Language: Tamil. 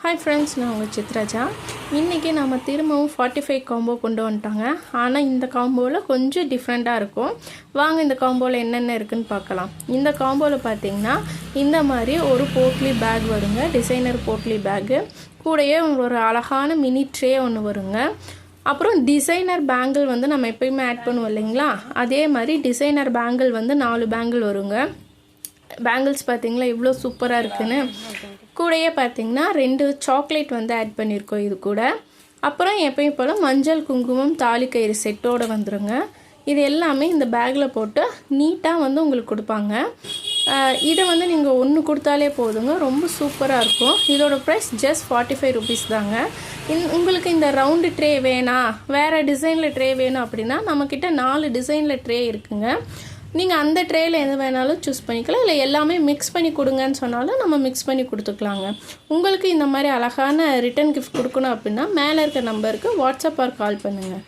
ஹாய் ஃப்ரெண்ட்ஸ், நான் உங்கள் சித்ராஜா. இன்றைக்கி நம்ம திரும்பவும் 45 காம்போ கொண்டு வந்துட்டாங்க. ஆனால் இந்த காம்போவில் கொஞ்சம் டிஃப்ரெண்ட்டாக இருக்கும். வாங்க இந்த காம்போவில் என்னென்ன இருக்குதுன்னு பார்க்கலாம். இந்த காம்போவில் பார்த்திங்கன்னா இந்த மாதிரி ஒரு போட்லி பேக் வருங்க, டிசைனர் போட்லி பேக்கு. கூடயே ஒரு அழகான மினி ட்ரே ஒன்று வருங்க. அப்புறம் டிசைனர் பேங்கிள் வந்து நம்ம எப்பயுமே ஆட் பண்ணுவோம் இல்லைங்களா, அதே மாதிரி டிசைனர் பேங்கிள் வந்து 4 பேங்கிள் வருங்க. பேங்கிள்ஸ் பார்த்திங்களா இவ்வளோ சூப்பராக இருக்குன்னு. கூடயே பார்த்திங்கன்னா 2 சாக்லேட் வந்து ஆட் பண்ணியிருக்கோம் இது கூட. அப்புறம் எப்பயும் போல் மஞ்சள் குங்குமம் தாலி கயிறு செட்டோடு வந்துடுங்க. இது எல்லாமே இந்த பேக்கில் போட்டு நீட்டாக வந்து உங்களுக்கு கொடுப்பாங்க. இதை வந்து நீங்கள் ஒன்று கொடுத்தாலே போதுங்க, ரொம்ப சூப்பராக இருக்கும். இதோட ப்ரைஸ் ஜஸ்ட் 45 ருபீஸ் தாங்க. உங்களுக்கு இந்த ரவுண்டு ட்ரே வேணாம், வேறு டிசைனில் ட்ரே வேணும் அப்படின்னா நம்மக்கிட்ட 4 டிசைனில் ட்ரே இருக்குங்க. நீங்கள் அந்த ட்ரேயில் எது வேணாலும் சூஸ் பண்ணிக்கலாம். இல்லை எல்லாமே மிக்ஸ் பண்ணி கொடுங்கன்னு சொன்னாலும் நம்ம மிக்ஸ் பண்ணி கொடுத்துக்கலாங்க. உங்களுக்கு இந்த மாதிரி அழகான ரிட்டன் கிஃப்ட் கொடுக்கணும் அப்படின்னா மேலே இருக்க நம்பருக்கு வாட்ஸ்அப் ஆர் கால் பண்ணுங்கள்.